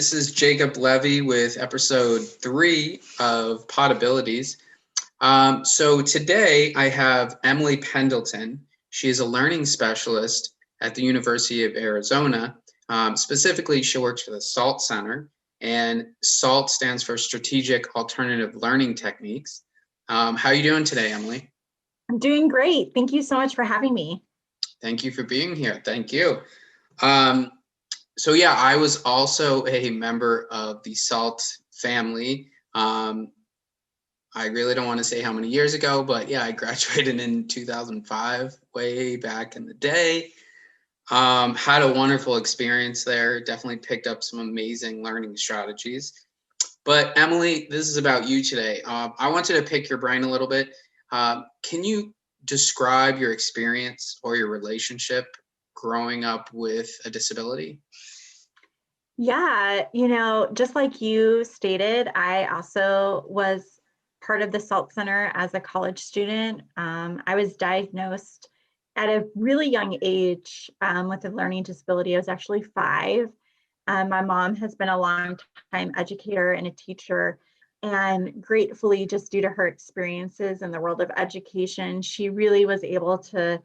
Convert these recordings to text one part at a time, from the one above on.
This is Jacob Levy with episode 3 of Podabilities. So today I have Emily Pendleton. She is a learning specialist at the University of Arizona. Specifically, she works for the SALT Center, and SALT stands for Strategic Alternative Learning Techniques. How are you doing today, Emily? I'm doing great. Thank you so much for having me. Thank you for being here. Thank you. So yeah, I was also a member of the SALT family. I really don't want to say how many years ago, but yeah, I graduated in 2005, way back in the day. Had a wonderful experience there. Definitely picked up some amazing learning strategies. But Emily, this is about you today. I wanted to pick your brain a little bit. Can you describe your experience or your relationship growing up with a disability? Yeah, just like you stated, I also was part of the SALT Center as a college student. I was diagnosed at a really young age with a learning disability. I was actually 5. My mom has been a long time educator and a teacher, and gratefully, just due to her experiences in the world of education, she really was able to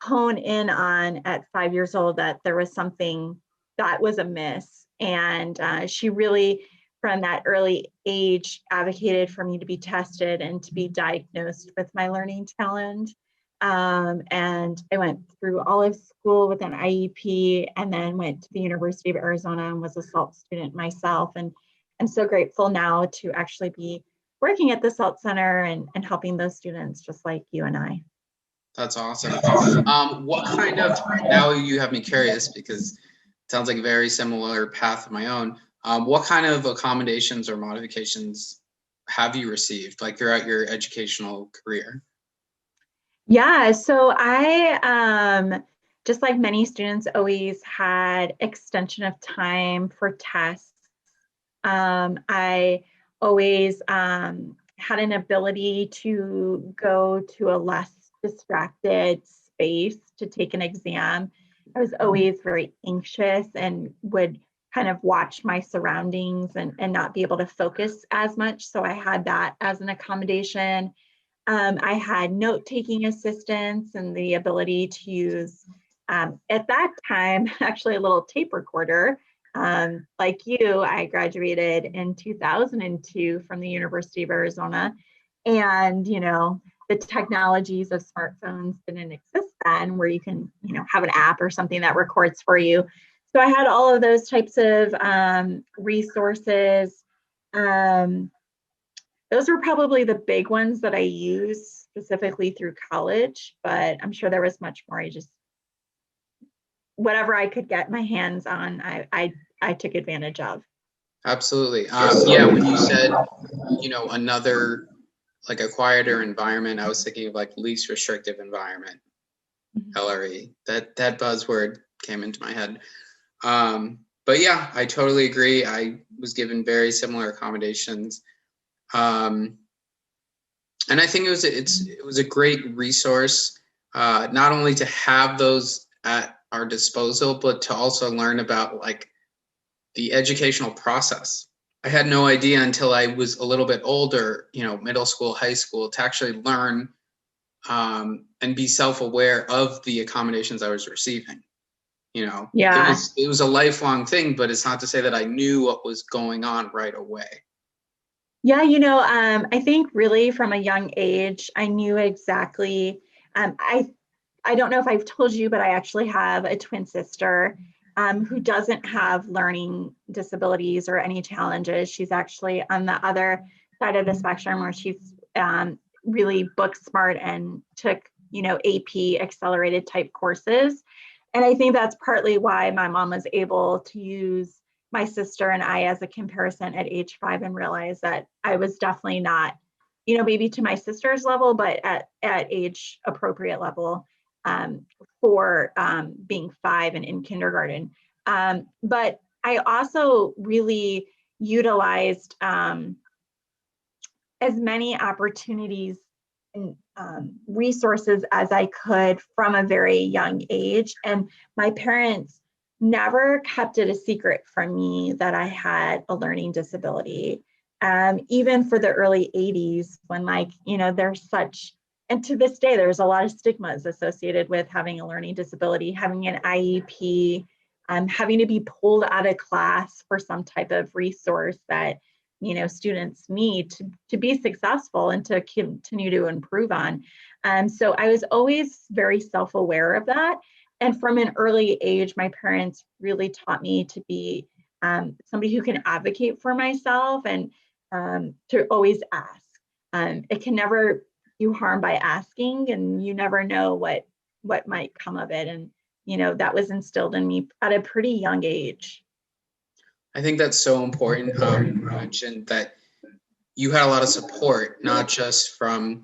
hone in on at 5 years old that there was something that was amiss. And she really, from that early age, advocated for me to be tested and to be diagnosed with my learning challenge. And I went through all of school with an IEP and then went to the University of Arizona and was a SALT student myself. And I'm so grateful now to actually be working at the SALT Center and helping those students just like you and I. That's awesome. What kind of, now you have me curious because it sounds like a very similar path of my own. What kind of accommodations or modifications have you received like throughout your educational career? Yeah, so I, just like many students, always had extension of time for tests. I always had an ability to go to a less distracted space to take an exam. I was always very anxious and would kind of watch my surroundings and not be able to focus as much. So I had that as an accommodation. I had note-taking assistance and the ability to use, at that time, actually a little tape recorder. Like you, I graduated in 2002 from the University of Arizona. And, the technologies of smartphones didn't exist then where you can, have an app or something that records for you. So I had all of those types of resources. Those were probably the big ones that I used specifically through college, but I'm sure there was much more. I just, whatever I could get my hands on, I took advantage of. Absolutely. Yeah, when you said, another, like a quieter environment, I was thinking of like least restrictive environment, LRE. That buzzword came into my head. But yeah, I totally agree. I was given very similar accommodations. And I think it was a great resource, not only to have those at our disposal, but to also learn about like the educational process. I had no idea until I was a little bit older, middle school, high school, to actually learn and be self-aware of the accommodations I was receiving. Yeah. It was a lifelong thing, but it's not to say that I knew what was going on right away. Yeah, I think really from a young age, I knew exactly. I don't know if I've told you, but I actually have a twin sister who doesn't have learning disabilities or any challenges. She's actually on the other side of the spectrum where she's really book smart and took, AP accelerated type courses. And I think that's partly why my mom was able to use my sister and I as a comparison at age 5 and realize that I was definitely not, maybe to my sister's level, but at age appropriate level for being 5 and in kindergarten. But I also really utilized as many opportunities and resources as I could from a very young age. And my parents never kept it a secret from me that I had a learning disability. Even for the early 80s, when, like, there's such, and to this day, there's a lot of stigmas associated with having a learning disability, having an IEP, having to be pulled out of class for some type of resource that, students need to be successful and to continue to improve on. So I was always very self-aware of that. And from an early age, my parents really taught me to be somebody who can advocate for myself, and to always ask. It can never do harm by asking, and you never know what might come of it. And that was instilled in me at a pretty young age. I think that's so important. You mentioned that you had a lot of support, not just from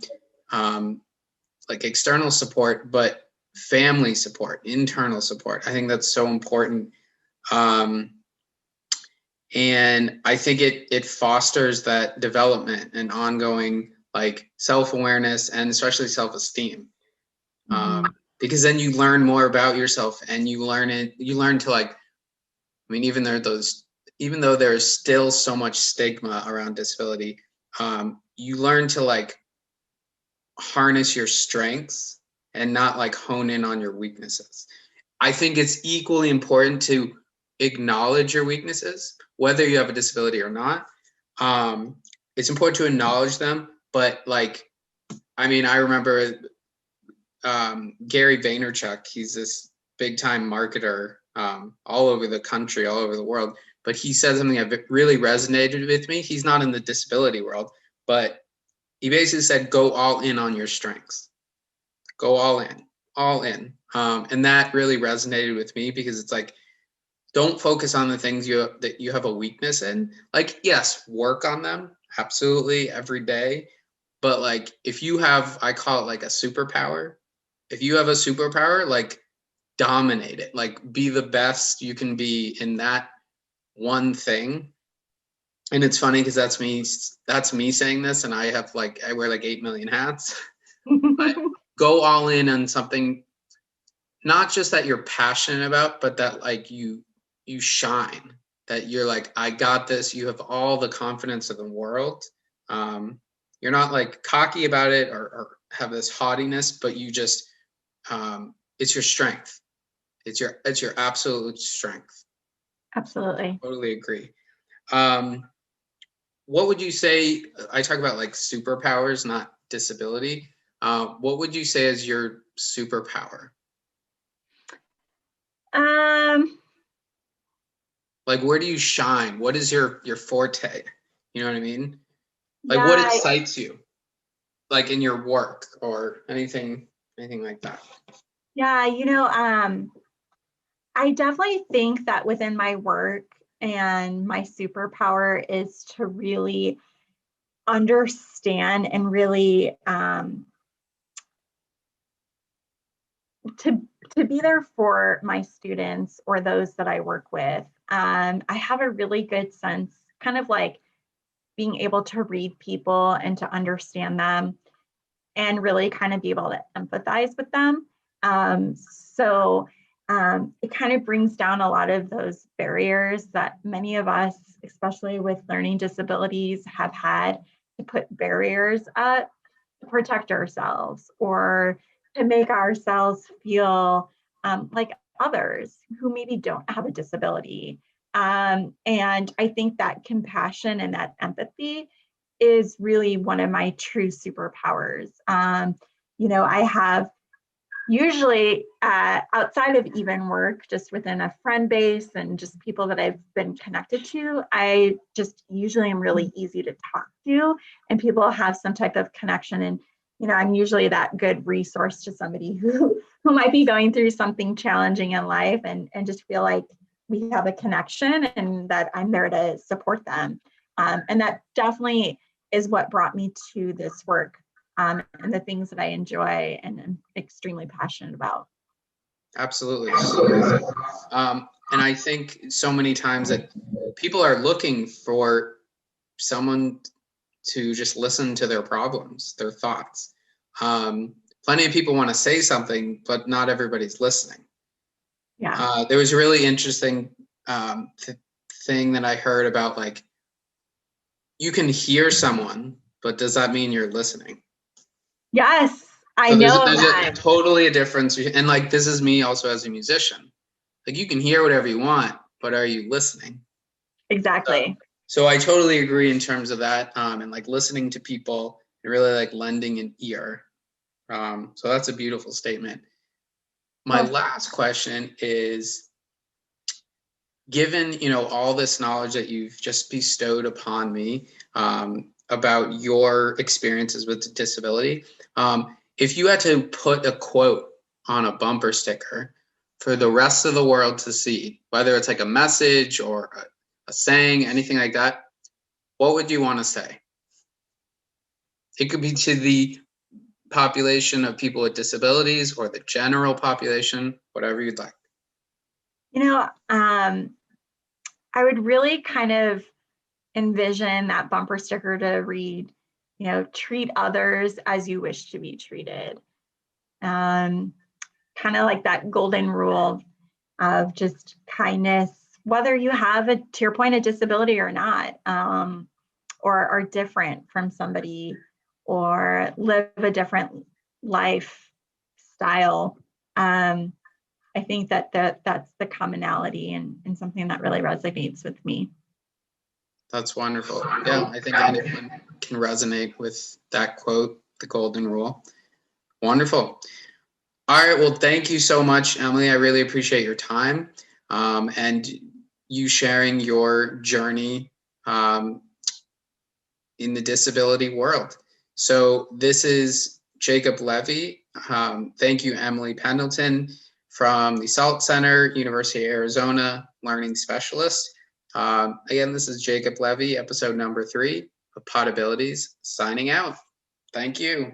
like external support, but family support, internal support. I think that's so important. And I think it fosters that development and ongoing, like, self-awareness and especially self-esteem. Because then you learn more about yourself, and you learn to, like, I mean, even though there's still so much stigma around disability, you learn to, like, harness your strengths and not, like, hone in on your weaknesses. I think it's equally important to acknowledge your weaknesses, whether you have a disability or not. It's important to acknowledge them, but, like, I mean, I remember Gary Vaynerchuk. He's this big time marketer all over the country, all over the world. But he said something that really resonated with me. He's not in the disability world, but he basically said, go all in on your strengths. Go all in. And that really resonated with me, because it's like, don't focus on the things that you have a weakness in. Like, yes, work on them, absolutely, every day. But, like, if you have, I call it like a superpower. If you have a superpower, like, dominate it. Like, be the best you can be in that one thing. And it's funny because that's me saying this, and I wear like 8 million hats. But go all in on something, not just that you're passionate about, but that, like, you shine, that you're like, I got this. You have all the confidence in the world. You're not, like, cocky about it or have this haughtiness, but you just, it's your strength. It's your absolute strength. Absolutely. Totally agree. What would you say? I talk about, like, superpowers, not disability. What would you say is your superpower? Like, where do you shine? What is your forte? You know what I mean? Like, Yeah, what excites you, like, in your work or anything like that? Yeah, I definitely think that within my work, and my superpower is to really understand and really to be there for my students or those that I work with. I have a really good sense, kind of like being able to read people and to understand them, and really kind of be able to empathize with them. So it kind of brings down a lot of those barriers that many of us, especially with learning disabilities, have had to put barriers up to protect ourselves, or to make ourselves feel like others who maybe don't have a disability. And I think that compassion and that empathy is really one of my true superpowers. I have usually, outside of even work, just within a friend base and just people that I've been connected to, I just usually am really easy to talk to, and people have some type of connection. And I'm usually that good resource to somebody who might be going through something challenging in life, and just feel like we have a connection, and that I'm there to support them. And that definitely is what brought me to this work, and the things that I enjoy and am extremely passionate about. Absolutely. And I think so many times that people are looking for someone to just listen to their problems, their thoughts. Plenty of people want to say something, but not everybody's listening. Yeah. There was a really interesting thing that I heard about, like, you can hear someone, but does that mean you're listening? Yes, I So know there's a that. totally a difference. And like, this is me also as a musician. Like, you can hear whatever you want, but are you listening? Exactly. So I totally agree in terms of that, and like listening to people and really like lending an ear. So that's a beautiful statement. My Well, last question is, given, you know, all this knowledge that you've just bestowed upon me, about your experiences with disability, if you had to put a quote on a bumper sticker for the rest of the world to see, whether it's like a message or a saying, anything like that, what would you want to say? It could be to the population of people with disabilities or the general population, whatever you'd like. you know, I would really kind of envision that bumper sticker to read, treat others as you wish to be treated. Um, Kind of like that golden rule of just kindness, whether you have to your point, a disability or not, or are different from somebody, or live a different lifestyle. I think that's the commonality, and something that really resonates with me. That's wonderful. Yeah, I think anyone can resonate with that quote, the golden rule. Wonderful. All right. Well, thank you so much, Emily. I really appreciate your time, and you sharing your journey, in the disability world. So this is Jacob Levy. Thank you, Emily Pendleton from the SALT Center, University of Arizona, Learning Specialist. Again, this is Jacob Levy, episode number 3 of Possibilities, signing out. Thank you.